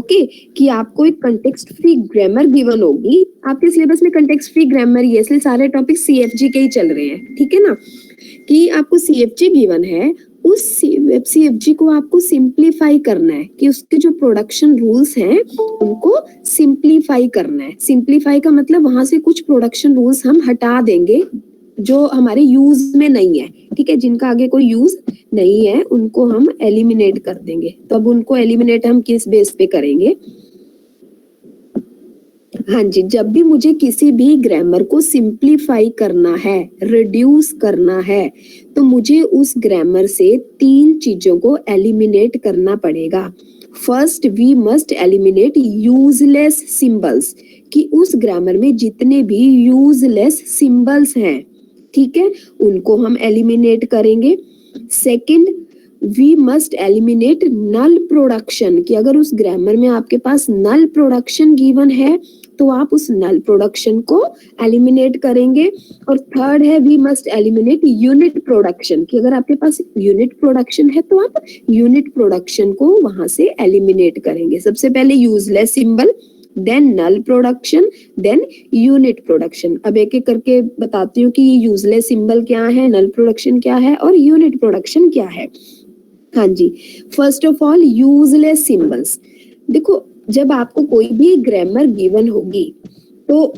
Okay कि आपको एक कंटेक्स्ट फ्री ग्रामर गिवन होगी, आपके सिलेबस में कंटेक्स्ट फ्री ग्रामर ही है, इसलिए सारे टॉपिक सीएफजी के ही चल रहे हैं, ठीक है ना। कि आपको सीएफजी गिवन है, उस सीएफजी को आपको सिंप्लीफाई करना है, कि उसके जो प्रोडक्शन रूल्स हैं उनको सिंप्लीफाई करना है। सिंप्लीफाई का मतलब वहां से कुछ प्रोडक्शन रूल्स हम हटा देंगे जो हमारे यूज में नहीं है, ठीक है, जिनका आगे कोई यूज नहीं है उनको हम एलिमिनेट कर देंगे। तो अब उनको एलिमिनेट हम किस बेस पे करेंगे? हाँ जी, जब भी मुझे किसी भी ग्रामर को सिंप्लीफाई करना है, रिड्यूस करना है, तो मुझे उस ग्रामर से 3 चीजों को एलिमिनेट करना पड़ेगा। First, we must eliminate useless symbols, कि उस ग्रामर में जितने भी यूजलेस सिंबल्स हैं, ठीक है, उनको हम एलिमिनेट करेंगे। Second, we must eliminate null production, कि अगर उस ग्रामर में आपके पास नल प्रोडक्शन गिवन है तो आप उस नल प्रोडक्शन को एलिमिनेट करेंगे। और थर्ड है, we must eliminate unit production, कि अगर आपके पास यूनिट प्रोडक्शन है तो आप यूनिट प्रोडक्शन को वहां से एलिमिनेट करेंगे। सबसे पहले यूजलेस सिंबल, देन नल प्रोडक्शन, देन यूनिट प्रोडक्शन। अब एक एक करके बताती हूँ कि ये यूजलेस सिंबल क्या है, नल प्रोडक्शन क्या है और यूनिट प्रोडक्शन क्या है। हाँ जी, first of all useless symbols. देखो, जब आपको कोई भी ग्रामर गिवन होगी तो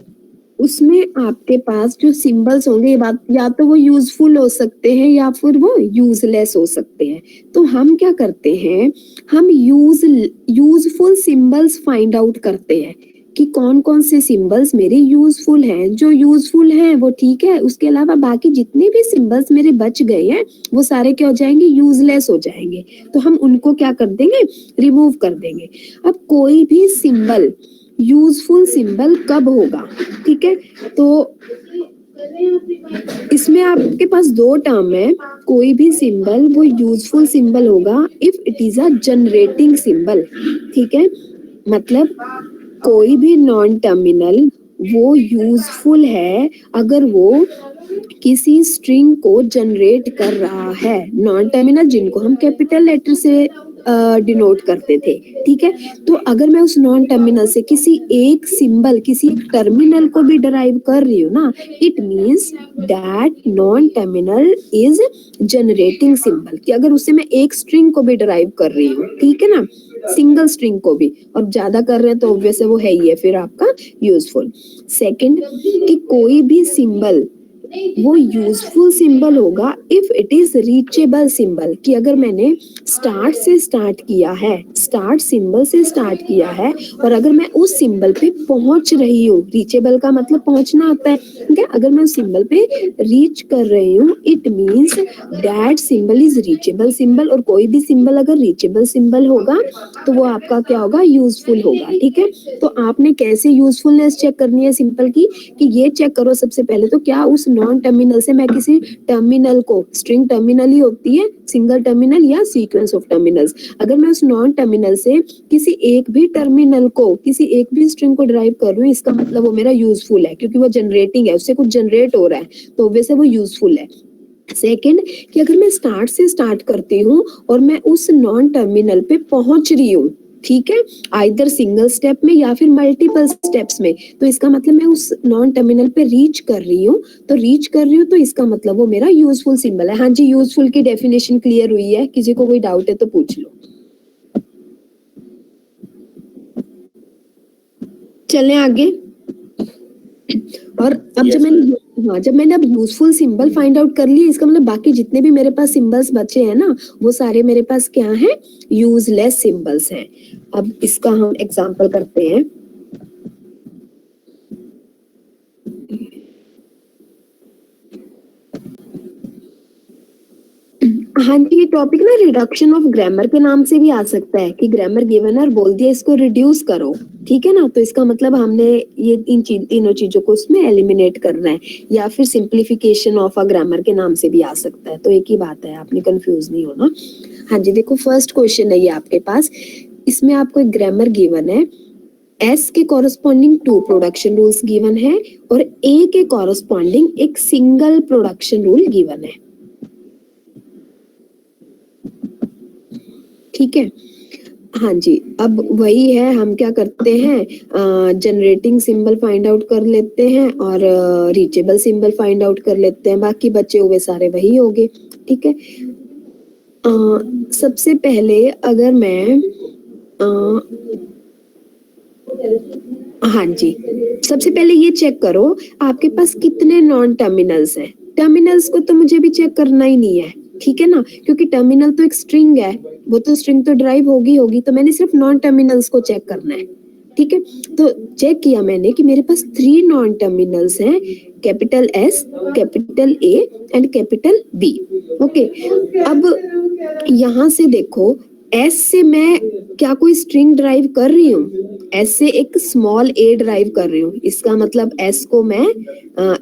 उसमें आपके पास जो सिंबल्स होंगे, ये बात या तो वो यूजफुल हो सकते हैं या फिर वो यूजलेस हो सकते हैं। तो हम क्या करते हैं, हम यूजफुल सिंबल्स फाइंड आउट करते हैं कि कौन कौन से सिंबल्स मेरे यूजफुल हैं। जो यूजफुल हैं वो ठीक है, उसके अलावा बाकी जितने भी सिंबल्स मेरे बच गए हैं वो सारे क्या हो जाएंगे, यूजलेस हो जाएंगे। तो हम उनको क्या कर देंगे, रिमूव कर देंगे। अब कोई भी सिंबल यूजफुल सिंबल कब होगा, ठीक है, तो इसमें आपके पास 2 टर्म है। कोई भी सिंबल वो यूजफुल सिंबल होगा if it is a generating symbol, ठीक है, मतलब कोई भी नॉन टर्मिनल वो यूजफुल है अगर वो किसी स्ट्रिंग को जनरेट कर रहा है। नॉन टर्मिनल जिनको हम कैपिटल लेटर से डिनोट करते थे, ठीक है। तो अगर मैं उस नॉन टर्मिनल से किसी एक सिंबल, किसी टर्मिनल को भी डराइव कर रही हूँ ना, it means that non terminal is generating symbol, कि अगर उससे मैं एक स्ट्रिंग को भी डराइव कर रही हूँ, ठीक है ना, सिंगल स्ट्रिंग को भी, और ज्यादा कर रहे हैं तो ऑब्वियस है वो है ही है फिर आपका यूजफुल। सेकंड, कि कोई भी सिंबल वो यूजफुल सिंबल होगा if it is reachable symbol, कि अगर मैंने स्टार्ट से स्टार्ट किया है, स्टार्ट सिंबल से स्टार्ट किया है और अगर मैं उस सिंबल पे पहुंच रही हूँ, रीचेबल का मतलब पहुंचना आता है, ठीक है, अगर मैं उस सिंबल पे रीच कर रही हूँ it means that symbol is reachable symbol. और कोई भी सिंबल अगर रीचेबल सिंबल होगा तो वो आपका क्या होगा, यूजफुल होगा, ठीक है। तो आपने कैसे यूजफुलनेस चेक करनी है सिंपल की, कि ये चेक करो सबसे पहले तो क्या उस नॉन टर्मिनल से मैं किसी टर्मिनल को, स्ट्रिंग टर्मिनल ही होती है, सिंगल टर्मिनल या सीक्वेंस ऑफ टर्मिनल्स, अगर मैं उस नॉन टर्मिनल से किसी एक भी टर्मिनल को, किसी एक भी स्ट्रिंग को ड्राइव कर रही हूँ, इसका मतलब वो मेरा यूजफुल है, क्योंकि वो जनरेटिंग है, उससे कुछ जनरेट हो रहा है तो वैसे वो यूजफुल है। सेकंड, कि अगर मैं स्टार्ट से स्टार्ट करती हूँ और मैं उस नॉन टर्मिनल पे पहुंच रही हूँ, ठीक है, आइदर सिंगल स्टेप में या फिर मल्टीपल स्टेप्स में, तो इसका मतलब मैं उस नॉन टर्मिनल पे रीच कर रही हूँ, तो रीच कर रही हूँ तो इसका मतलब वो मेरा यूजफुल सिंबल है। हाँ जी, यूजफुल की डेफिनेशन क्लियर हुई है? किसी को कोई डाउट है तो पूछ लो। चलें आगे। और अब जब मैंने अब यूजफुल सिंबल फाइंड आउट कर लिए, इसका मतलब बाकी जितने भी मेरे पास सिंबल्स बचे हैं ना, वो सारे मेरे पास क्या हैं, यूजलेस सिंबल्स हैं। अब इसका हम एग्जांपल करते हैं। हाँ जी, ये टॉपिक ना रिडक्शन ऑफ ग्रामर के नाम से भी आ सकता है, कि ग्रामर गिवन है और बोल दिया इसको रिड्यूस करो, ठीक है ना, तो इसका मतलब हमने ये तीनों चीजों को उसमें एलिमिनेट करना है, या फिर सिंप्लीफिकेशन ऑफ अ ग्रामर के नाम से भी आ सकता है, तो एक ही बात है, आपने कंफ्यूज नहीं होना। हाँ जी, देखो फर्स्ट क्वेश्चन है ये आपके पास, इसमें आपको एक ग्रामर गिवन है, एस के कॉरस्पॉन्डिंग 2 प्रोडक्शन रूल्स गिवन है और ए के कॉरस्पॉन्डिंग एक सिंगल प्रोडक्शन रूल गिवन है, ठीक है। हाँ जी, अब वही है, हम क्या करते हैं, जनरेटिंग सिंबल फाइंड आउट कर लेते हैं और रीचेबल सिंबल फाइंड आउट कर लेते हैं, बाकी बचे हुए सारे वही हो गए। ठीक है, सबसे पहले अगर मैं हाँ जी, सबसे पहले ये चेक करो आपके पास कितने नॉन टर्मिनल्स हैं। टर्मिनल्स को तो मुझे भी चेक करना ही नहीं है, ठीक है ना, क्योंकि टर्मिनल तो एक स्ट्रिंग है, वो तो स्ट्रिंग तो ड्राइव होगी, तो मैंने सिर्फ नॉन टर्मिनल्स को चेक करना है। ठीक है, तो चेक किया मैंने कि मेरे पास 3 नॉन टर्मिनल्स हैं, capital S, capital A and capital B. Okay, अब यहाँ से देखो, एस से मैं क्या कोई स्ट्रिंग ड्राइव कर रही हूँ, एस से एक स्मॉल ए ड्राइव कर रही हूँ, इसका मतलब एस को मैं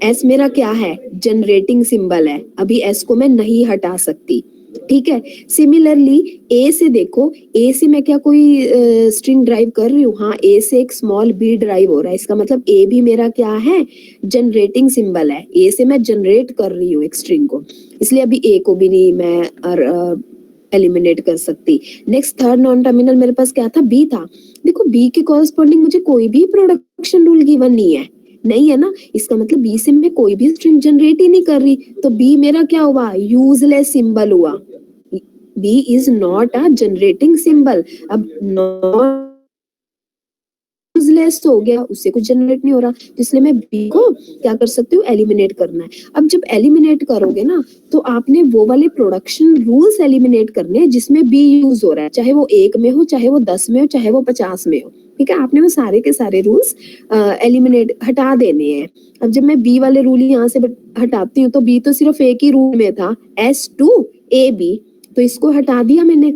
एस मेरा क्या है, जनरेटिंग सिंबल है, अभी एस को मैं नहीं हटा सकती। ठीक है, सिमिलरली ए से देखो, ए से मैं क्या कोई स्ट्रिंग ड्राइव कर रही हूँ, हाँ ए से एक स्मॉल बी ड्राइव हो रहा है, इसका मतलब ए भी मेरा क्या है, जनरेटिंग सिंबल है, ए से मैं जनरेट कर रही हूँ एक स्ट्रिंग को, इसलिए अभी ए को भी नहीं मैं एलिमिनेट कर सकती। नेक्स्ट थर्ड नॉन टर्मिनल मेरे पास क्या था, बी था। देखो बी के कॉरस्पॉन्डिंग मुझे कोई भी प्रोडक्शन रूल गिवन नहीं है ना, इसका मतलब बी से मैं कोई भी स्ट्रिंग जनरेट ही नहीं कर रही, तो बी मेरा क्या हुआ, यूजलेस सिंबल हुआ, B is not a generating symbol. अब नॉट यूजलेस हो गया, उससे कुछ जनरेट नहीं हो रहा, तो इसलिए मैं बी को क्या कर सकती हूँ, एलिमिनेट करना है। अब जब एलिमिनेट करोगे ना, तो आपने वो वाले प्रोडक्शन रूल्स एलिमिनेट करने हैं जिसमें बी यूज हो रहा है, चाहे वो 1 में हो, चाहे वो 10 में हो, चाहे वो 50 में हो। ठीक है, आपने वो सारे के सारे रूल्स एलिमिनेट हटा देने हैं। अब जब मैं बी वाले रूल यहाँ से हटाती हूँ, तो बी तो सिर्फ एक ही रूल में था, एस टू ए बी, तो इसको हटा दिया मैंने।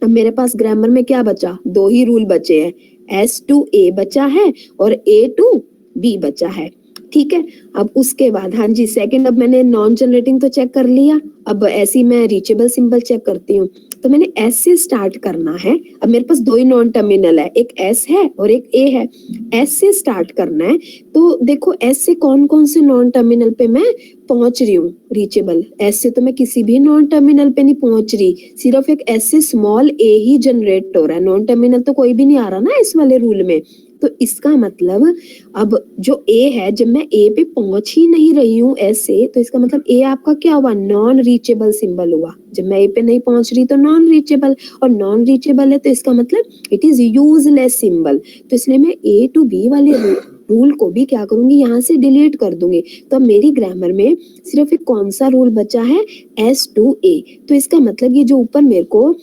अब मेरे पास ग्रामर में क्या बचा, 2 ही रूल बचे हैं, एस टू ए बचा है और ए टू बी बचा है। ठीक है, अब उसके बाद हाँ जी, सेकंड, अब मैंने नॉन जनरेटिंग तो चेक कर लिया, अब ऐसी मैं रीचेबल सिंबल चेक करती हूँ, तो मैंने एस से स्टार्ट करना है। अब मेरे पास 2 ही नॉन टर्मिनल है, एक एस है और एक ए है, एस से स्टार्ट करना है। तो देखो एस से कौन कौन से नॉन टर्मिनल पे मैं पहुंच रही हूँ रीचेबल, एस से तो मैं किसी भी नॉन टर्मिनल पे नहीं पहुंच रही, सिर्फ एक एस से स्मॉल ए ही जनरेट हो रहा है, नॉन टर्मिनल तो कोई भी नहीं आ रहा ना इस वाले रूल में। तो इसका मतलब अब जो ए है, जब मैं ए पे पहुंच ही नहीं रही हूँ एस से, तो इसका मतलब ए आपका क्या हुआ, नॉन रीचेबल सिंबल हुआ। जब मैं ए पे नहीं पहुंच रही तो नॉन रीचेबल, और नॉन रीचेबल है तो इसका मतलब इट इज यूजलेस सिंबल, तो इसलिए मैं ए टू बी वाले रूल को भी क्या करूंगी, यहाँ से डिलीट कर दूंगी। तो अब मेरी ग्रामर में सिर्फ एक कौन सा रूल बचा है, एस टू ए, तो इसका मतलब ये जो ऊपर मेरे को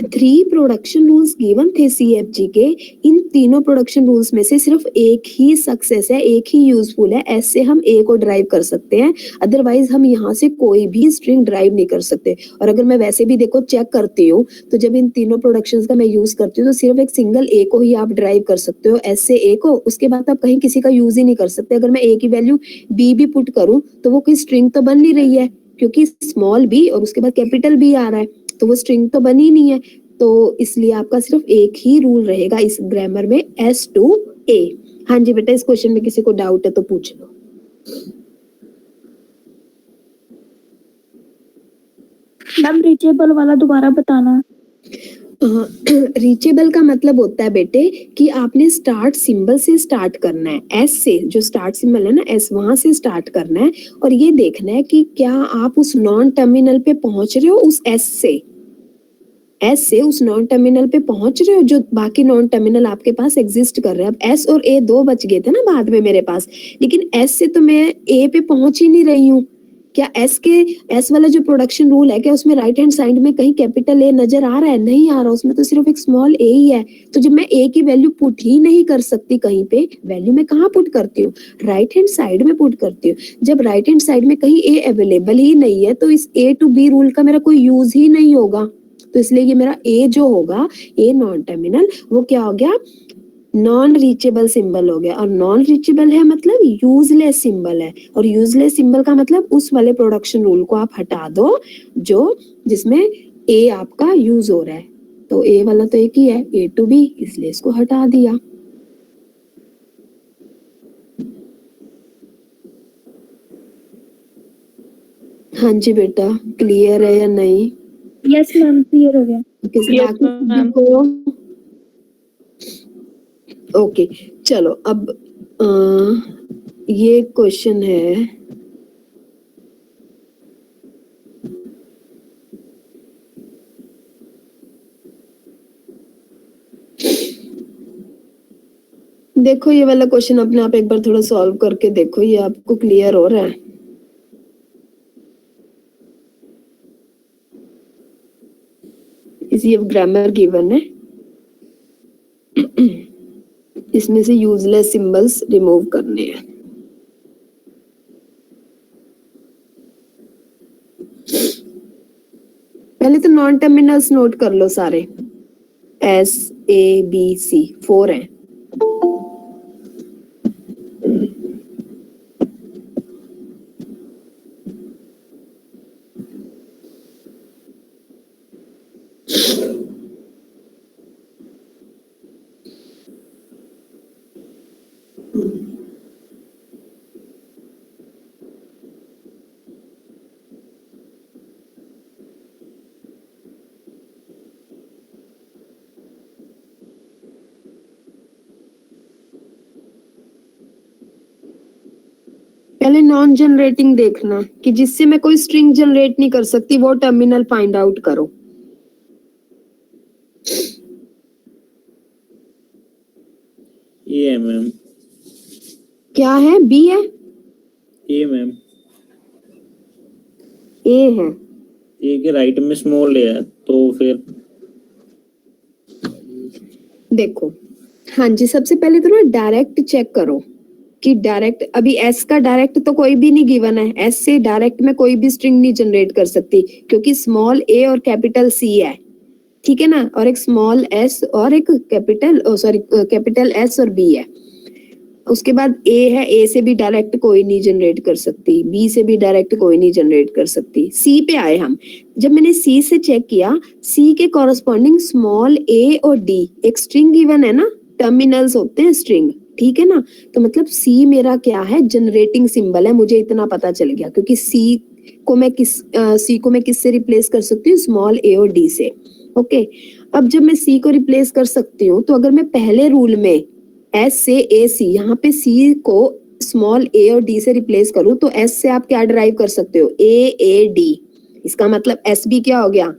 3 प्रोडक्शन रूल्स गिवन थे सीएफजी के, इन तीनों प्रोडक्शन रूल्स में से सिर्फ एक ही सक्सेस है, एक ही यूजफुल है, एस से हम ए को ड्राइव कर सकते हैं, अदरवाइज हम यहाँ से कोई भी स्ट्रिंग ड्राइव नहीं कर सकते। और अगर मैं वैसे भी देखो चेक करती हूँ, तो जब इन तीनों प्रोडक्शन का मैं यूज करती हूँ, तो सिर्फ एक सिंगल ए को ही आप ड्राइव कर सकते हो, एस से ए को, उसके बाद आप कहीं किसी का यूज ही नहीं कर सकते। अगर मैं ए की वैल्यू बी भी पुट करूँ, तो वो कोई स्ट्रिंग तो बन नहीं रही है, क्योंकि स्मॉल बी और उसके बाद कैपिटल बी आ रहा है, तो वो स्ट्रिंग तो बनी नहीं है। तो इसलिए आपका सिर्फ एक ही रूल रहेगा इस ग्रामर में, एस टू ए। हाँ जी बेटा, इस क्वेश्चन में किसी को डाउट है तो पूछ लो। मैम रीचेबल वाला दोबारा बताना। रीचेबल का मतलब होता है बेटे कि आपने स्टार्ट सिंबल से स्टार्ट करना है, एस से, जो स्टार्ट सिंबल है ना एस, वहां से स्टार्ट करना है, और ये देखना है कि क्या आप उस नॉन टर्मिनल पे पहुंच रहे हो उस एस से उस नॉन टर्मिनल पे पहुंच रहे हो जो बाकी नॉन टर्मिनल आपके पास एग्जिस्ट कर रहे हैं। अब एस और ए 2 बच गए थे ना बाद में मेरे पास, लेकिन एस से तो मैं ए पे पहुंच ही नहीं रही हूँ। क्या एस वाला जो प्रोडक्शन रूल है, क्या उसमें राइट हैंड साइड में कहीं कैपिटल ए नजर आ रहा है, नहीं आ रहा, उसमें तो सिर्फ एक स्मॉल ए ही है। तो जब मैं ए की वैल्यू पुट ही नहीं कर सकती कहीं पे, वैल्यू मैं कहाँ पुट करती हूँ, राइट हैंड साइड में पुट करती हूँ। जब राइट हैंड साइड में कहीं ए अवेलेबल ही नहीं है, तो इस ए टू बी रूल का मेरा कोई यूज ही नहीं होगा। तो इसलिए ये मेरा ए जो होगा, ए नॉन टर्मिनल, वो क्या हो गया, नॉन रीचेबल सिंबल हो गया। और नॉन रीचेबल है मतलब यूजलेस सिंबल है, और यूजलेस सिंबल का मतलब उस वाले प्रोडक्शन रूल को आप हटा दो जो जिसमें ए आपका यूज हो रहा है। तो ए वाला तो एक ही है, ए टू बी, इसलिए इसको हटा दिया। हाँ जी बेटा, क्लियर है या नहीं? यस मैम, क्लियर हो गया। किसी Yes, ma'am. को ओके चलो अब ये क्वेश्चन है, देखो ये वाला क्वेश्चन अपने आप एक बार थोड़ा सॉल्व करके देखो, ये आपको क्लियर हो रहा है? इसी ग्रामर गिवन है, इसमें से यूजलेस सिंबल्स रिमूव करने हैं। पहले तो नॉन टर्मिनल्स नोट कर लो सारे, एस ए बी सी 4 हैं। पहले नॉन जनरेटिंग देखना कि जिससे मैं कोई स्ट्रिंग जनरेट नहीं कर सकती, वो टर्मिनल फाइंड आउट करो। ये है मैम। क्या है? बी है? ए मैम। ए है? ए के राइट में स्मॉल ए है, तो फिर देखो, हाँ जी, सबसे पहले तो ना डायरेक्ट चेक करो कि डायरेक्ट, अभी एस का डायरेक्ट तो कोई भी नहीं गिवन है, एस से डायरेक्ट में कोई भी स्ट्रिंग नहीं जनरेट कर सकती क्योंकि स्मॉल ए और कैपिटल सी है, ठीक है ना, और एक स्मॉल एस और एक कैपिटल एस और बी है। उसके बाद ए है, ए से भी डायरेक्ट कोई नहीं जनरेट कर सकती, बी से भी डायरेक्ट कोई नहीं जनरेट कर सकती। सी पे आए हम, जब मैंने सी से चेक किया, सी के कॉरस्पॉन्डिंग स्मॉल ए और डी एक स्ट्रिंग गिवन है ना, टर्मिनल्स होते हैं स्ट्रिंग, ठीक है ना, तो मतलब सी मेरा क्या है, जनरेटिंग सिंबल है, मुझे इतना पता चल गया क्योंकि सी को मैं किससे रिप्लेस कर सकती हूँ, स्मॉल ए और डी से। ओके, अब जब मैं सी को रिप्लेस कर सकती हूँ तो अगर मैं पहले रूल में एस से ए सी, यहाँ पे सी को स्मॉल ए और डी से रिप्लेस करूँ तो एस से आप क्या ड्राइव कर सकते हो, ए डी, इसका मतलब एस भी क्या हो गया,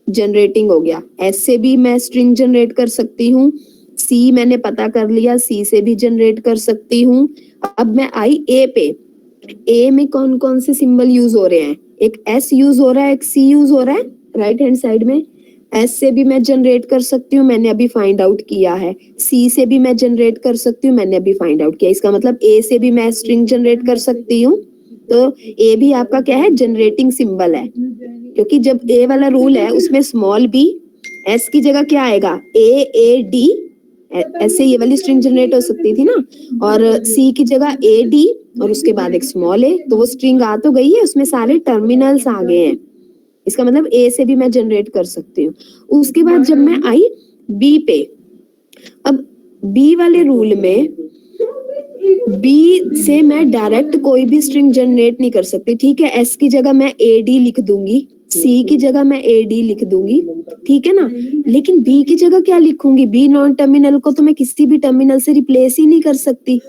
जनरेटिंग हो गया। एस से भी मैं स्ट्रिंग जनरेट कर सकती हूँ, सी मैंने पता कर लिया, सी से भी जनरेट कर सकती हूँ। अब मैं आई ए पे, ए में कौन कौन से सिंबल यूज हो रहे हैं, एक एस यूज हो रहा है, एक सी यूज हो रहा है राइट हैंड साइड में। एस से भी मैं जनरेट कर सकती हूँ, मैंने अभी फाइंड आउट किया है, सी से भी मैं जनरेट कर सकती हूँ, मैंने अभी फाइंड आउट किया, इसका मतलब ए से भी मैं स्ट्रिंग जनरेट कर सकती हूँ, तो ए भी आपका क्या है, जनरेटिंग सिंबल है, क्योंकि जब ए वाला रूल है उसमें स्मॉल बी, एस की जगह क्या आएगा, ए डी, ऐसे ये वाली स्ट्रिंग जनरेट हो सकती थी ना, और सी की जगह ए डी और उसके बाद एक स्मॉल ए, तो वो स्ट्रिंग आ तो गई है, उसमें सारे टर्मिनल्स आ गए हैं, इसका मतलब ए से भी मैं जनरेट कर सकती हूँ। उसके बाद जब मैं आई बी पे, अब बी वाले रूल में बी से मैं डायरेक्ट कोई भी स्ट्रिंग जनरेट नहीं कर सकती, ठीक है, एस की जगह मैं ए डी लिख दूंगी, सी की जगह मैं ए डी लिख दूंगी, ठीक है ना, लेकिन बी की जगह क्या लिखूंगी, बी नॉन टर्मिनल को तो मैं किसी भी टर्मिनल से रिप्लेस ही नहीं कर सकती,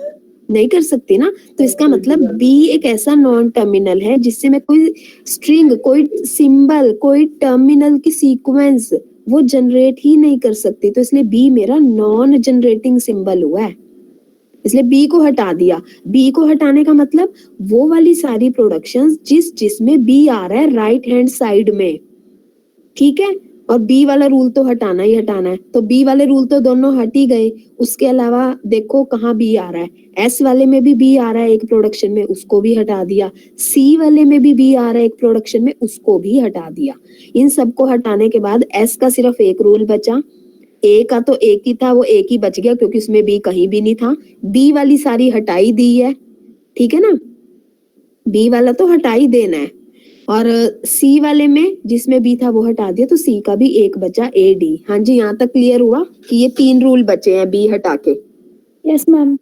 नहीं कर सकती ना, तो इसका मतलब बी एक ऐसा नॉन टर्मिनल है जिससे मैं कोई स्ट्रिंग, कोई सिंबल, कोई टर्मिनल की सीक्वेंस वो जनरेट ही नहीं कर सकती, तो इसलिए बी मेरा नॉन जनरेटिंग सिंबल हुआ है, इसलिए बी को हटा दिया। बी को हटाने का मतलब वो वाली सारी प्रोडक्शंस जिसमें बी आ रहा है राइट हैंड साइड में, ठीक है, और बी वाला रूल तो हटाना ही हटाना है, तो बी वाले रूल तो दोनों हट ही गए। उसके अलावा देखो कहाँ बी आ रहा है, एस वाले में भी बी आ रहा है एक प्रोडक्शन में, उसको भी हटा दिया, सी वाले में भी बी आ रहा है एक प्रोडक्शन में, उसको भी हटा दिया। इन सबको हटाने के बाद एस का सिर्फ एक रूल बचा, ए का तो एक ही था, वो एक ही बच गया क्योंकि उसमें बी कहीं भी नहीं था, बी वाली सारी हटाई दी है, ठीक है ना, बी वाला तो हटा ही देना है, और सी वाले में जिसमें बी था वो हटा दिया, तो सी का भी एक बचा, ए डी। हाँ जी, यहाँ तक क्लियर हुआ कि ये 3 रूल बचे हैं बी हटा के? Yes ma'am.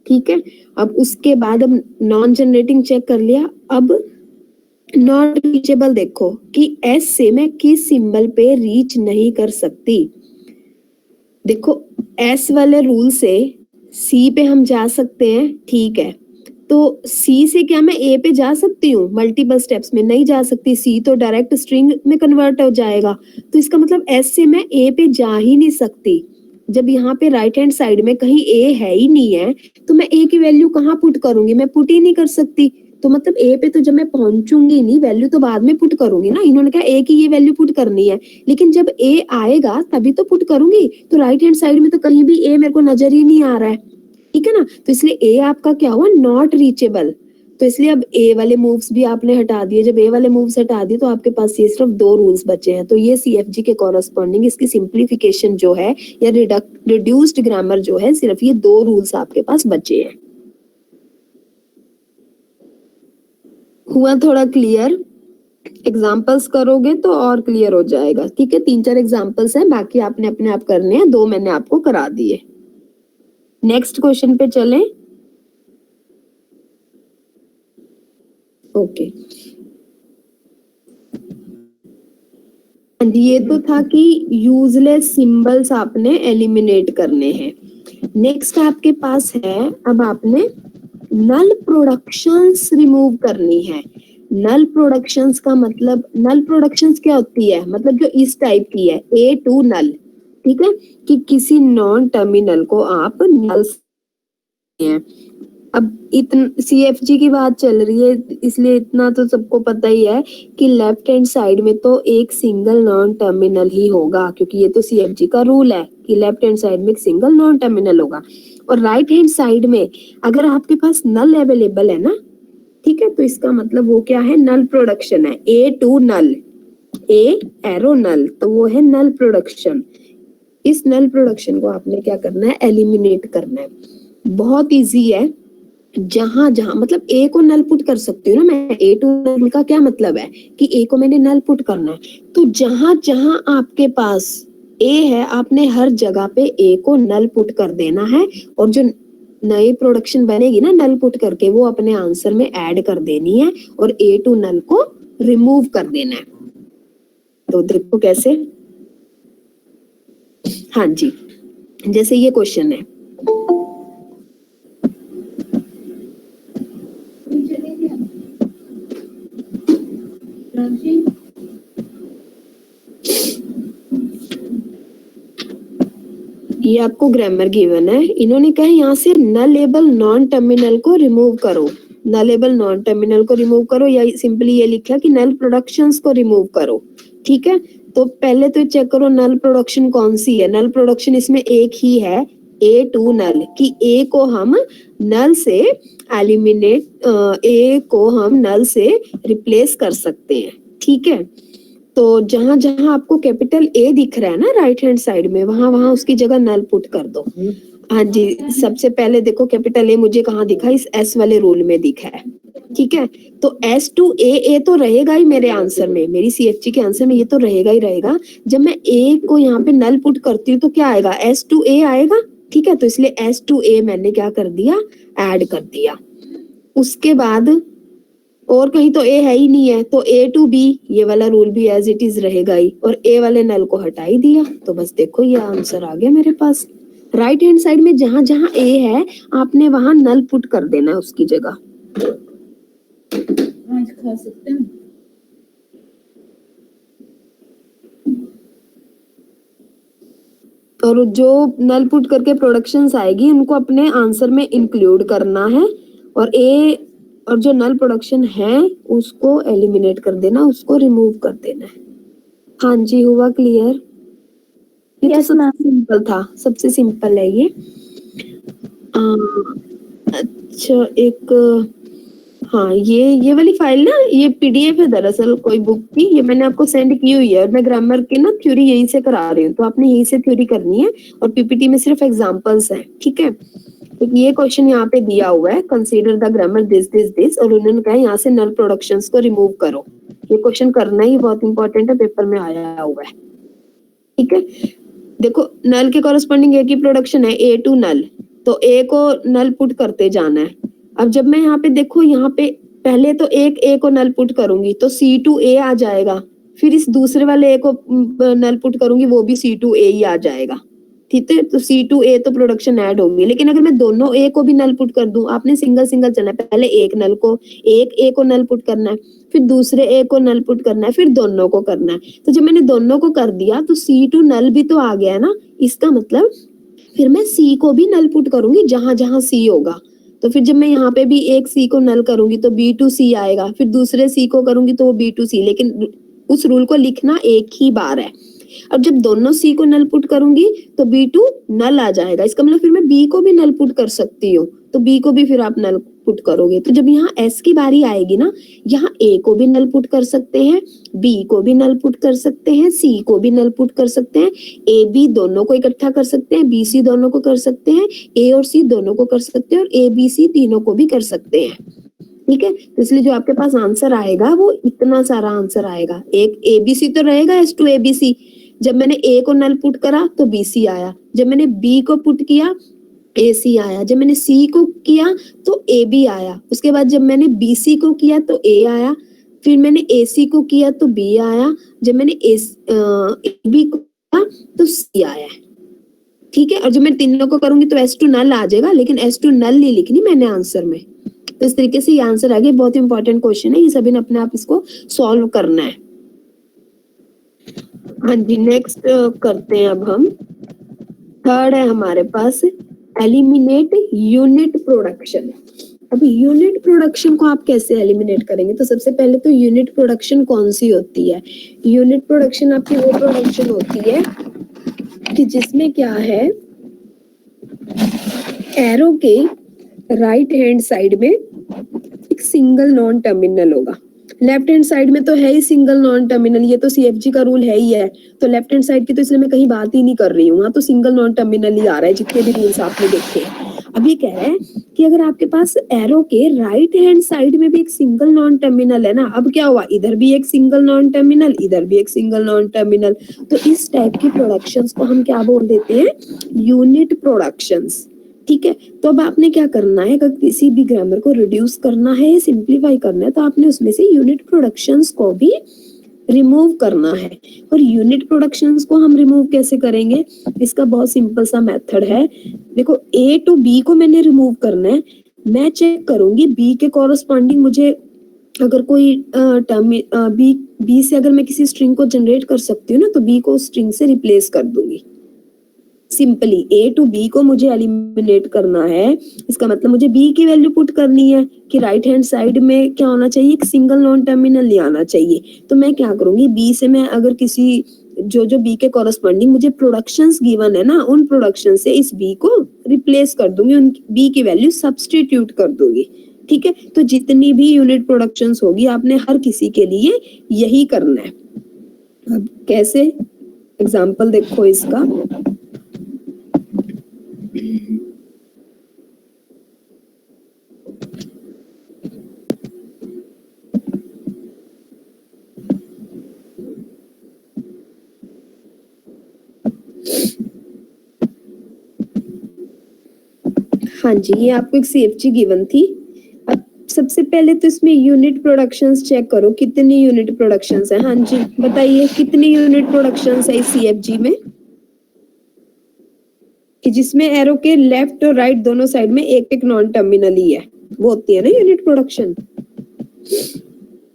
ठीक है, अब उसके बाद अब नॉन जनरेटिंग चेक कर लिया, अब नॉन रीचेबल देखो कि एस से मैं किस सिंबल पे रीच नहीं कर सकती। देखो एस वाले रूल से सी पे हम जा सकते हैं, ठीक है, तो सी से क्या मैं ए पे जा सकती हूँ मल्टीपल स्टेप्स में? नहीं जा सकती, सी तो डायरेक्ट स्ट्रिंग में कन्वर्ट हो जाएगा। तो इसका मतलब एस से मैं ए पे जा ही नहीं सकती। जब यहाँ पे राइट हैंड साइड में कहीं ए है ही नहीं है तो मैं ए की वैल्यू कहाँ पुट करूंगी? मैं पुट ही नहीं कर सकती। तो मतलब ए पे तो जब मैं पहुंचूंगी नहीं, वैल्यू तो बाद में पुट करूंगी ना। इन्होंने कहा ए की ये वैल्यू पुट करनी है, लेकिन जब ए आएगा तभी तो पुट करूंगी। तो राइट हैंड साइड में तो कहीं भी ए मेरे को नजर ही नहीं आ रहा है, ठीक है ना। तो इसलिए ए आपका क्या हुआ? Not reachable. तो इसलिए अब ए वाले मूव्स भी आपने हटा दिए। जब ए वाले मूव्स हटा दिए तो आपके पास ये सिर्फ दो रूल्स बचे हैं। तो ये सीएफजी के कॉरस्पॉन्डिंग इसकी सिंप्लीफिकेशन जो है या रिड्यूस्ड ग्रामर जो है, सिर्फ ये दो रूल्स आपके पास बचे हैं। हुआ थोड़ा क्लियर? एग्जाम्पल्स करोगे तो और क्लियर हो जाएगा, ठीक है। 3-4 एग्जाम्पल्स हैं, बाकी आपने अपने आप करने हैं, 2 मैंने आपको करा दिए। नेक्स्ट क्वेश्चन पे चलें। ओके, ये तो था कि यूजलेस सिंबल्स आपने एलिमिनेट करने हैं। नेक्स्ट आपके पास है, अब आपने नल प्रोडक्शंस रिमूव करनी है। नल प्रोडक्शंस का मतलब, नल प्रोडक्शंस क्या होती है? मतलब जो इस टाइप की है, ए टू नल, ठीक है, कि किसी नॉन टर्मिनल को आप नल हैं। अब इतन सीएफजी की बात चल रही है, इसलिए इतना तो सबको पता ही है कि लेफ्ट हैंड साइड में तो एक सिंगल नॉन टर्मिनल ही होगा, क्योंकि ये तो सीएफजी का रूल है कि लेफ्ट हैंड साइड में एक सिंगल नॉन टर्मिनल होगा। और राइट हैंड साइड में अगर आपके पास नल अवेलेबल है ना, ठीक है, तो इसका मतलब वो क्या है? नल प्रोडक्शन है। ए टू नल, ए एरो नल, तो वो है नल प्रोडक्शन। इस नल प्रोडक्शन को आपने क्या करना है? एलिमिनेट करना है। बहुत इजी है। जहां जहां मतलब ए को नल पुट कर सकती हूँ ना मैं, ए टू नल का क्या मतलब है कि ए को मैंने नल पुट करना है। तो जहां जहां आपके पास ए है, आपने हर जगह पे ए को नल पुट कर देना है, और जो नई प्रोडक्शन बनेगी ना नल पुट करके, वो अपने आंसर में ऐड कर देनी है और ए टू नल को रिमूव कर देना है। तो देखो कैसे। हाँ जी, जैसे ये क्वेश्चन है, ये आपको ग्रामर गिवन है। इन्होंने कहा यहाँ से नलेबल नॉन टर्मिनल को रिमूव करो, नलेबल नॉन टर्मिनल को रिमूव करो, या सिंपली ये लिखा कि नल प्रोडक्शंस को रिमूव करो, ठीक है। तो पहले तो चेक करो नल प्रोडक्शन कौन सी है। नल प्रोडक्शन इसमें एक ही है, ए टू नल, कि ए को हम नल से एलिमिनेट, ए को हम नल से रिप्लेस कर सकते हैं, ठीक है। तो जहां जहां आपको कैपिटल ए दिख रहा है ना राइट हैंड साइड में, वहां वहां उसकी जगह नल पुट कर दो। हाँ जी, सबसे पहले देखो कैपिटल ए मुझे कहाँ दिखा? इस एस वाले रूल में दिखा है, ठीक है। तो एस टू ए तो रहेगा ही मेरे आंसर में, मेरी सीएफजी के आंसर में ये तो रहेगा ही रहेगा। जब मैं ए को यहाँ पे नल पुट करती हूँ तो क्या आएगा? एस टू ए आएगा, ठीक है। तो इसलिए एस टू ए मैंने क्या कर दिया? ऐड कर दिया। उसके बाद और कहीं तो ए है ही नहीं है, तो ए टू बी, ये वाला रूल भी एज इट इज रहेगा ही, और ए वाले नल को हटा ही दिया। तो बस देखो ये आंसर आ गया मेरे पास। राइट हैंड साइड में जहां जहां ए है, आपने वहां नल पुट कर देना है उसकी जगह। आज खा सकते हैं। और जो नल पुट करके प्रोडक्शंस आएगी उनको अपने आंसर में इंक्लूड करना है, और ए और जो नल प्रोडक्शन है उसको एलिमिनेट कर देना, उसको रिमूव कर देना है। हाँ जी, हुआ क्लियर? ये तो Yes, सबसे ma'am. सिंपल था, सबसे सिंपल है ये। अच्छा, एक हाँ, ये वाली फाइल ना, ये पीडीएफ है दरअसल कोई बुक की, ये मैंने आपको सेंड की हुई है, और मैं ग्रामर की ना थ्योरी यहीं से करा रही हूँ, तो आपने यहीं से थ्योरी करनी है, और पीपीटी में सिर्फ एग्जांपल्स हैं, ठीक है। तो ये क्वेश्चन यहाँ पे दिया हुआ है, consider the grammar this this this, और उन्होंने कहा यहाँ से नल प्रोडक्शंस को रिमूव करो। ये क्वेश्चन करना ही बहुत इंपॉर्टेंट है, पेपर में आया हुआ है, ठीक है। देखो नल के कॉरेस्पॉन्डिंग ए की प्रोडक्शन है, ए टू नल, तो ए को नल पुट करते जाना है। अब जब मैं यहाँ पे देखो, यहाँ पे पहले तो एक ए को नल पुट करूंगी तो सी टू ए आ जाएगा, फिर इस दूसरे वाले ए को नल पुट करूंगी, वो भी सी टू ए ही आ जाएगा, ठीक है, तो C2A तो प्रोडक्शन ऐड होगी, लेकिन अगर मैं दोनों A को भी नल पुट कर दूं, आपने सिंगल सिंगल चलना है, पहले एक नल को, एक A को नल पुट करना है, फिर दूसरे A को नल पुट करना है, फिर दोनों को करना है। तो जब मैंने दोनों को कर दिया तो C2 नल भी तो आ गया है ना, इसका मतलब फिर मैं C को भी नल पुट करूंगी जहां जहां C होगा। तो फिर जब मैं यहाँ पे भी एक C को नल करूंगी तो B2C आएगा, फिर दूसरे C को करूंगी तो वो B2C, लेकिन उस रूल को लिखना एक ही बार है। अब जब दोनों C को नल पुट करूंगी तो B2 नल आ जाएगा, इसका मतलब फिर मैं B को भी नल पुट कर सकती हूँ, तो B को भी फिर आप नल पुट करोगे। तो जब यहाँ S की बारी आएगी ना, यहाँ A को भी नल पुट कर सकते हैं, B को भी नल पुट कर सकते हैं, C को भी नल पुट कर सकते हैं, A B दोनों को इकट्ठा कर सकते हैं, B C दोनों को कर सकते हैं, A और C दोनों को कर सकते हैं, और A B C तीनों को भी कर सकते हैं। ठीक है, तो इसलिए जो आपके पास आंसर आएगा वो इतना सारा आंसर आएगा। एक ABC तो रहेगा, S2 ABC। जब मैंने A को नल पुट करा तो BC आया, जब मैंने B को पुट किया AC आया, जब मैंने C को किया तो AB आया, उसके बाद जब मैंने BC को किया तो A आया, फिर मैंने AC को किया तो B आया, जब मैंने AB को किया तो C आया। ठीक है, और जब मैं तीनों को करूंगी तो S2 नल आ जाएगा, लेकिन S2 नल नहीं लिखनी मैंने आंसर में। तो इस तरीके से ये आंसर आ गया। बहुत इंपॉर्टेंट क्वेश्चन है, ये सभी ने अपने आप इसको सॉल्व करना है। हाँ जी, नेक्स्ट करते हैं। अब हम थर्ड है हमारे पास, एलिमिनेट यूनिट प्रोडक्शन। अब यूनिट प्रोडक्शन को आप कैसे एलिमिनेट करेंगे? तो सबसे पहले तो यूनिट प्रोडक्शन कौन सी होती है? यूनिट प्रोडक्शन आपकी वो प्रोडक्शन होती है कि जिसमें क्या है, एरो के राइट हैंड साइड में एक सिंगल नॉन टर्मिनल होगा, लेफ्ट हैंड साइड में तो है ही सिंगल नॉन टर्मिनल, ये तो CFG का रूल है ही है। तो लेफ्ट हैंड साइड की तो इसलिए मैं कहीं बात ही नहीं कर रही हूँ, वहां तो सिंगल नॉन टर्मिनल ही आ रहा है जितने भी रूल्स आपने देखे। अब ये कह रहा है कि अगर आपके पास एरो के राइट हैंड साइड में भी एक सिंगल नॉन टर्मिनल है ना, अब क्या हुआ, इधर भी एक सिंगल नॉन टर्मिनल, इधर भी एक सिंगल नॉन टर्मिनल, तो इस टाइप की प्रोडक्शंस को हम क्या बोल देते हैं? Unit productions. ठीक है, तो अब आपने क्या करना है, अगर किसी भी ग्रामर को रिड्यूस करना है, सिंप्लीफाई करना है, तो आपने उसमें से यूनिट प्रोडक्शंस को भी रिमूव करना है। और यूनिट प्रोडक्शंस को हम रिमूव कैसे करेंगे? इसका बहुत सिंपल सा मेथड है। देखो, A टू B को मैंने रिमूव करना है, मैं चेक करूंगी B के कॉरस्पॉन्डिंग मुझे अगर कोई टर्म B से अगर मैं किसी स्ट्रिंग को जनरेट कर सकती हूँ ना, तो B को उस स्ट्रिंग से रिप्लेस कर दूंगी। सिंपली A टू B को मुझे एलिमिनेट करना है, इसका मतलब मुझे B की वैल्यू पुट करनी है कि राइट हैंड साइड में क्या होना चाहिए, एक सिंगल नॉन टर्मिनल नहीं आना चाहिए। तो मैं क्या करूंगी, B से मैं अगर किसी जो B के कॉरस्पॉन्डिंग मुझे प्रोडक्शंस गिवन है ना, उन प्रोडक्शन से इस B को रिप्लेस कर दूंगी, उन B की वैल्यू सब्स्टिट्यूट कर दूंगी। ठीक है, तो जितनी भी यूनिट प्रोडक्शंस होगी आपने हर किसी के लिए यही करना है। अब कैसे, एग्जाम्पल देखो इसका। हाँ जी, ये आपको एक CFG गिवन थी। अब सबसे पहले तो इसमें यूनिट प्रोडक्शंस चेक करो, कितनी यूनिट प्रोडक्शंस है। हाँ जी, बताइए कितनी यूनिट प्रोडक्शंस है इस CFG में, कि जिसमें एरो के लेफ्ट और राइट दोनों साइड में एक एक नॉन टर्मिनल ही है, वो होती है ना यूनिट प्रोडक्शन।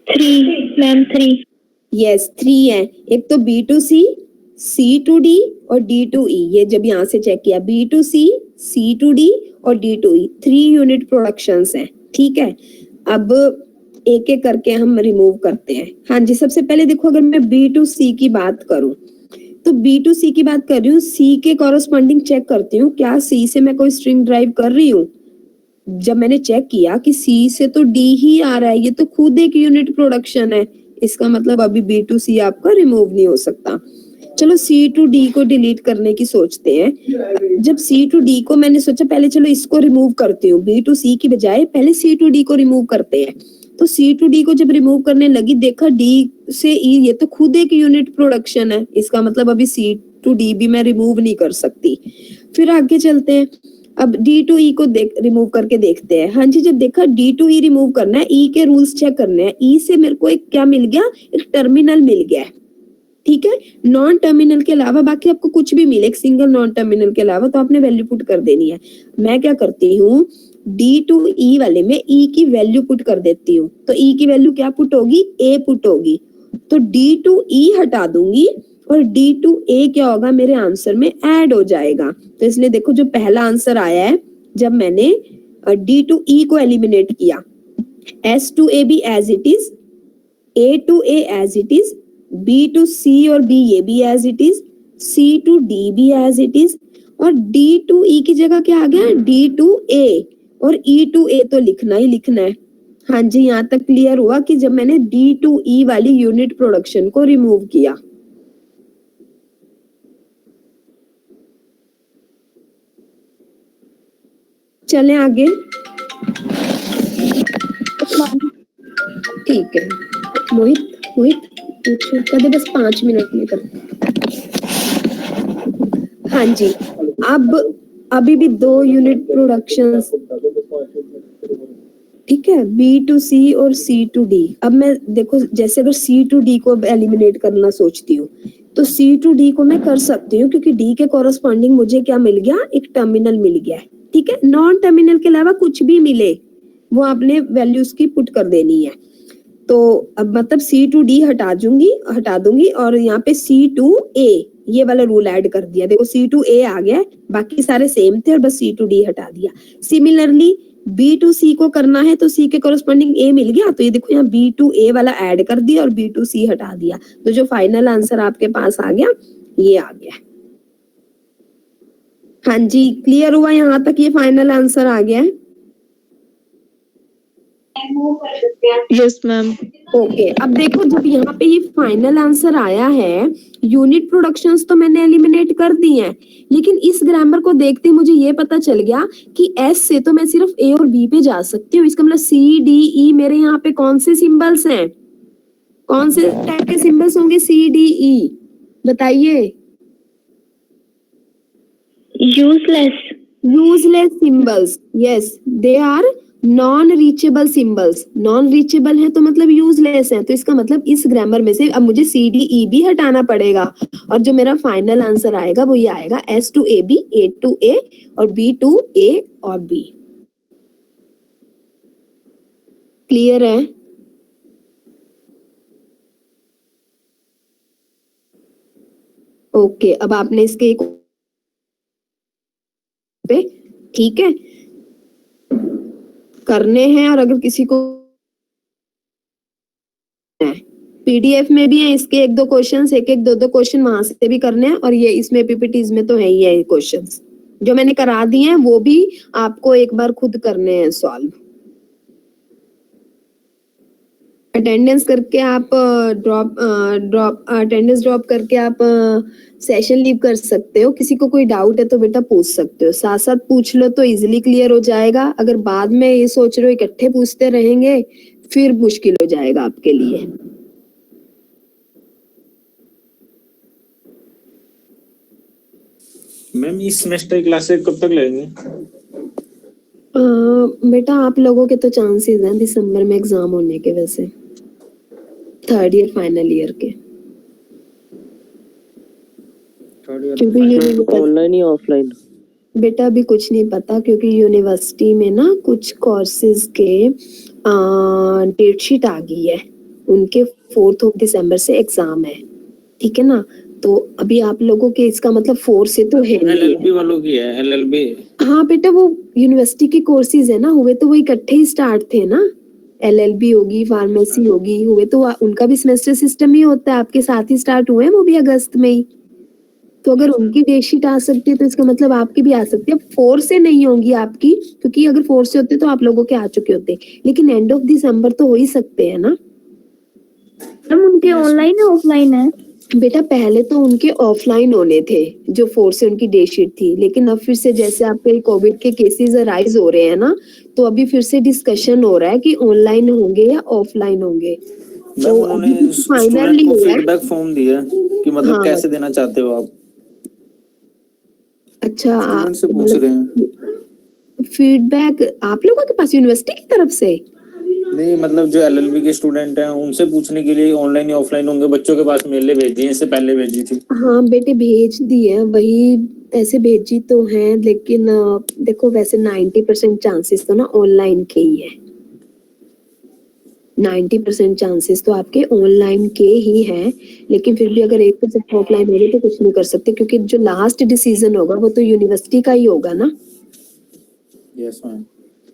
3 मैम 3। यस, 3 है। एक तो B2C, C2D और D2E, ये जब यहाँ से चेक किया, B2C, C2D और D2E, 3 यूनिट प्रोडक्शंस हैं। ठीक है, अब एक एक करके हम रिमूव करते हैं। हाँ जी, सबसे पहले देखो, अगर मैं B2C की बात करूं तो B2C की बात कर रही हूँ, C के कॉरस्पॉन्डिंग चेक करती हूँ, क्या C से मैं कोई स्ट्रिंग ड्राइव कर रही हूँ। जब मैंने चेक किया कि C से तो D ही आ रहा है, ये तो खुद एक यूनिट प्रोडक्शन है, इसका मतलब अभी B2C आपका रिमूव नहीं हो सकता। चलो C टू D को डिलीट करने की सोचते हैं। जब C टू D को मैंने सोचा पहले चलो इसको रिमूव करती हूँ, B2C की बजाय पहले C टू D को रिमूव करते हैं। तो C टू D को जब रिमूव करने लगी, देखा D से E, ये तो खुद एक यूनिट प्रोडक्शन है, इसका मतलब अभी C टू D भी मैं रिमूव नहीं कर सकती। फिर आगे चलते हैं, अब D टू E को रिमूव करके देखते हैं। हाँ जी, जब देखा D टू E रिमूव करना है, E के रूल्स चेक करने हैं, E से मेरे को एक क्या मिल गया, एक टर्मिनल मिल गया है। ठीक है, नॉन टर्मिनल के अलावा बाकी आपको कुछ भी मिले, एक सिंगल नॉन टर्मिनल के अलावा, तो आपने वैल्यू पुट कर देनी है। मैं क्या करती हूँ, डी टू ई वाले में ई की वैल्यू पुट कर देती हूँ। तो ई की वैल्यू क्या पुट होगी, ए पुट होगी। तो डी टू ई हटा दूंगी और डी टू ए क्या होगा मेरे आंसर में ऐड हो जाएगा। तो इसलिए देखो जो पहला आंसर आया है जब मैंने डी टू ई को एलिमिनेट किया, एस टू ए भी as it is, A to A as it is, B to C और बी ये भी as it is, C to D भी एज इट इज, और डी टू ई की जगह क्या आ गया, डी टू ए, और ई टू ए तो लिखना ही लिखना है। हाँ जी, यहाँ तक क्लियर हुआ कि जब मैंने डी टू ई वाली यूनिट प्रोडक्शन को रिमूव किया। चलें आगे, ठीक है। मोहित कदे बस 5 मिनट में कर। हाँ जी, अब अभी भी 2 यूनिट प्रोडक्शन, ठीक है, बी टू सी और सी टू डी। अब मैं देखो जैसे अगर सी टू डी को एलिमिनेट करना सोचती हूँ तो सी टू डी को मैं कर सकती हूँ, क्योंकि डी के कॉरस्पॉन्डिंग मुझे क्या मिल गया, एक टर्मिनल मिल गया है। ठीक है, नॉन टर्मिनल के अलावा कुछ भी मिले वो आपने वैल्यूज की पुट कर देनी है। तो अब मतलब सी टू डी हटा दूंगी और यहाँ पे सी टू ए ये वाला रूल ऐड कर दिया। देखो सी टू ए आ गया, बाकी सारे सेम थे और बस सी टू डी हटा दिया। सिमिलरली बी टू सी को करना है तो सी के कॉरस्पॉन्डिंग ए मिल गया, तो ये देखो यहाँ बी टू ए वाला ऐड कर दिया और बी टू सी हटा दिया। तो जो फाइनल आंसर आपके पास आ गया ये आ गया। हाँ जी, क्लियर हुआ यहाँ तक, ये फाइनल आंसर आ गया है। Yes ma'am. ओके, अब देखो जब यहाँ पे ये फाइनल आंसर आया है, यूनिट प्रोडक्शंस तो मैंने एलिमिनेट कर दी हैं, लेकिन इस ग्रामर को देखते मुझे ये पता चल गया कि एस से तो मैं सिर्फ ए और बी पे जा सकती हूँ। इसका मतलब सी डी ई मेरे यहाँ पे कौन से सिंबल्स हैं, कौन से टाइप के सिंबल्स होंगे सी डी ई, बताइए। Useless symbols, yes they are non reachable symbols. Non reachable है तो मतलब यूजलेस है, तो इसका मतलब इस ग्रामर में से अब मुझे सी डी ई भी हटाना पड़ेगा, और जो मेरा फाइनल आंसर आएगा वो ये आएगा, S to A B, A to A और बी टू ए और बी। क्लियर है? ओके, अब आपने इसके एक पे ठीक है करने हैं, और अगर किसी को पीडीएफ में भी है इसके 1-2 क्वेश्चंस, एक 2 क्वेश्चन वहां से भी करने हैं, और ये इसमें पीपीटीज में तो है ही है क्वेश्चंस जो मैंने करा दिए हैं, वो भी आपको एक बार खुद करने हैं सॉल्व। अटेंडेंस करके आप अटेंडेंस ड्रॉप करके आप सेशन लीव कर सकते हो। किसी को कोई डाउट है तो बेटा पूछ सकते हो, साथ साथ पूछ लो तो इजीली क्लियर हो जाएगा। अगर बाद में ये सोच रहे हो इकट्ठे पूछते रहेंगे फिर मुश्किल हो जाएगा आपके लिए। मैम इस सेमेस्टर की क्लासेस कब तक लगेंगी? बेटा आप लोगों के तो चांसेस हैं दिसंबर में एग्जाम होने के, वैसे 3rd ईयर फाइनल ईयर के, क्योंकि ऑनलाइन या ऑफलाइन? बेटा अभी कुछ नहीं पता, क्योंकि यूनिवर्सिटी में ना कुछ कोर्सेज के डेट शीट आ गई है, उनके 4th ऑफ दिसंबर से एग्जाम है, ठीक है ना। तो अभी आप लोगों के इसका मतलब 4 से तो है नहीं। एलएलबी वालों की है, एलएलबी। हाँ बेटा, वो यूनिवर्सिटी के कोर्सेज है ना, हुए तो वो इकट्ठे ही स्टार्ट थे ना, एलएलबी होगी, फार्मेसी होगी, हुए तो उनका भी सेमेस्टर सिस्टम ही होता है, आपके साथ ही स्टार्ट हुए हैं वो भी अगस्त में ही। तो अगर उनकी डेट शीट आ सकती है तो इसका मतलब आपकी भी आ सकती है। 4 से नहीं होंगी आपकी, क्योंकि अगर 4 से होते तो आप लोगों के आ चुके होते, लेकिन एंड ऑफ दिसंबर तो हो ही सकते हैं ना। हम उनके ऑनलाइन है ऑफलाइन है? बेटा पहले तो उनके ऑफलाइन होने थे, जो 4 से उनकी डेट शीट थी, लेकिन अब फिर से जैसे आपके कोविड के केसेस राइज हो रहे हैं ना, तो अभी फिर से डिस्कशन हो रहा है कि ऑनलाइन होंगे या ऑफलाइन होंगे। तो उन्होंने फाइनली फीडबैक फॉर्म दिया कि मतलब हाँ। कैसे देना चाहते हो आप? अच्छा, स्टूडेंट से पूछ रहे हैं। फीडबैक आप लोगों के पास यूनिवर्सिटी की तरफ से? नहीं मतलब जो एलएलबी के स्टूडेंट हैं उनसे पूछने के लिए ऑनलाइन या ऑफलाइन होंगे, बच्चों के पास मेल भेज दिए, इससे पहले भेजी थी। हाँ बेटे भेज दी है, वही ऐसे भेजी तो है, लेकिन देखो वैसे 90% चांसेस तो ना ऑनलाइन के ही है। 90% चांसेस तो आपके ऑनलाइन के ही हैं, लेकिन फिर भी अगर 1% ऑफलाइन होगी तो कुछ नहीं कर सकते, क्योंकि जो लास्ट डिसीजन होगा वो तो यूनिवर्सिटी का ही होगा ना। Yes ma'am.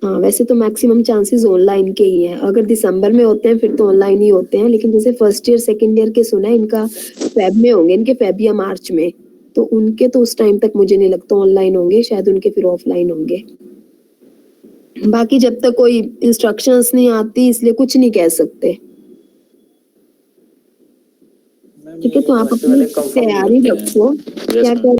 हाँ वैसे तो मैक्सिमम चांसेस ऑनलाइन के ही हैं, अगर दिसंबर में होते हैं फिर तो ऑनलाइन ही होते हैं, लेकिन जैसे फर्स्ट ईयर सेकंड ईयर के सुना है इनका फेब में होंगे, इनके फेब या मार्च में, तो उनके तो उस टाइम तक मुझे नहीं लगता ऑनलाइन होंगे, शायद उनके फिर ऑफलाइन होंगे। बाकी जब तक कोई इंस्ट्रक्शंस नहीं आती इसलिए कुछ नहीं कह सकते। ठीक है, तो आप अपनी तैयारी रखो। क्या कह